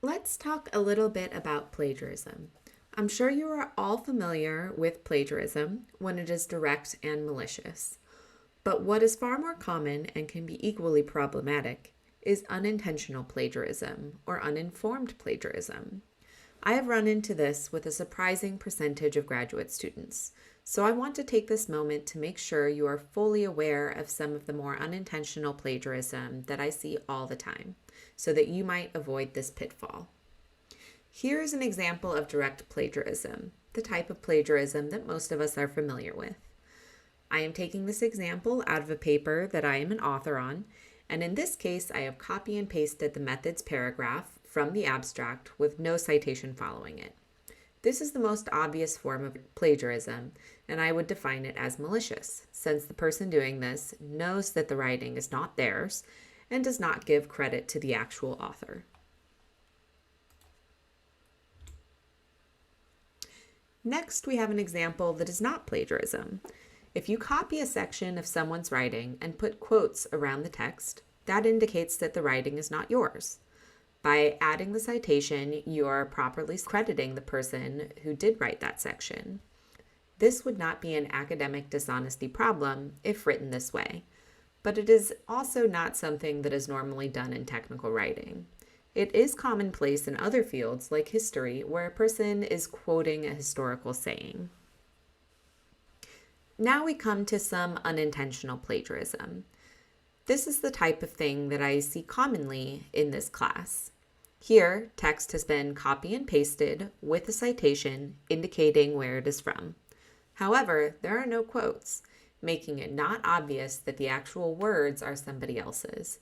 Let's talk a little bit about plagiarism. I'm sure you are all familiar with plagiarism when it is direct and malicious. But what is far more common and can be equally problematic is unintentional plagiarism or uninformed plagiarism. I have run into this with a surprising percentage of graduate students, so I want to take this moment to make sure you are fully aware of some of the more unintentional plagiarism that I see all the time, so that you might avoid this pitfall. Here is an example of direct plagiarism, the type of plagiarism that most of us are familiar with. I am taking this example out of a paper that I am an author on, and in this case I have copy and pasted the methods paragraph from the abstract with no citation following it. This is the most obvious form of plagiarism, and I would define it as malicious, since the person doing this knows that the writing is not theirs and does not give credit to the actual author. Next, we have an example that is not plagiarism. If you copy a section of someone's writing and put quotes around the text, that indicates that the writing is not yours. By adding the citation, you are properly crediting the person who did write that section. This would not be an academic dishonesty problem if written this way, but it is also not something that is normally done in technical writing. It is commonplace in other fields like history, where a person is quoting a historical saying. Now we come to some unintentional plagiarism. This is the type of thing that I see commonly in this class. Here, text has been copy and pasted with a citation indicating where it is from. However, there are no quotes, making it not obvious that the actual words are somebody else's.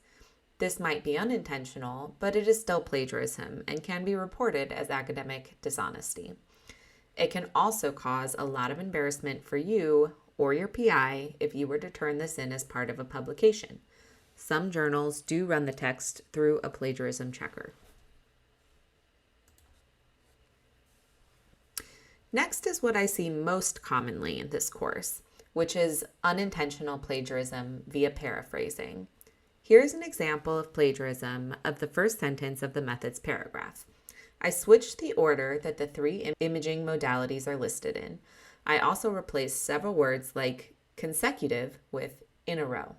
This might be unintentional, but it is still plagiarism and can be reported as academic dishonesty. It can also cause a lot of embarrassment for you or your PI if you were to turn this in as part of a publication. Some journals do run the text through a plagiarism checker. Next is what I see most commonly in this course, which is unintentional plagiarism via paraphrasing. Here's an example of plagiarism of the first sentence of the methods paragraph. I switched the order that the three imaging modalities are listed in. I also replaced several words like consecutive with in a row.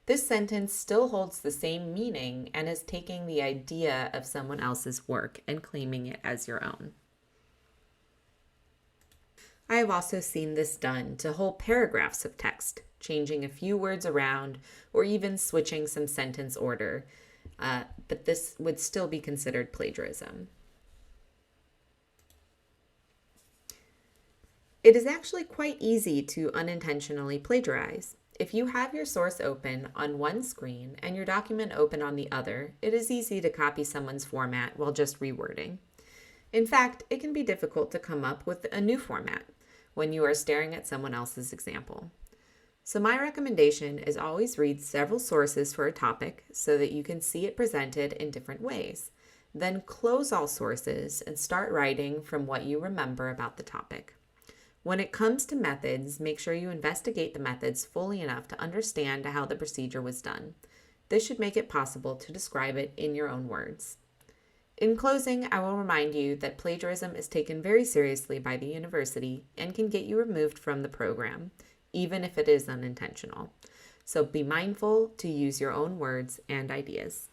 This sentence still holds the same meaning and is taking the idea of someone else's work and claiming it as your own. I have also seen this done to whole paragraphs of text, changing a few words around or even switching some sentence order, but this would still be considered plagiarism. It is actually quite easy to unintentionally plagiarize. If you have your source open on one screen and your document open on the other, it is easy to copy someone's format while just rewording. In fact, it can be difficult to come up with a new format when you are staring at someone else's example. So my recommendation is always read several sources for a topic so that you can see it presented in different ways. Then close all sources and start writing from what you remember about the topic. When it comes to methods, make sure you investigate the methods fully enough to understand how the procedure was done. This should make it possible to describe it in your own words. In closing, I will remind you that plagiarism is taken very seriously by the university and can get you removed from the program, even if it is unintentional. So be mindful to use your own words and ideas.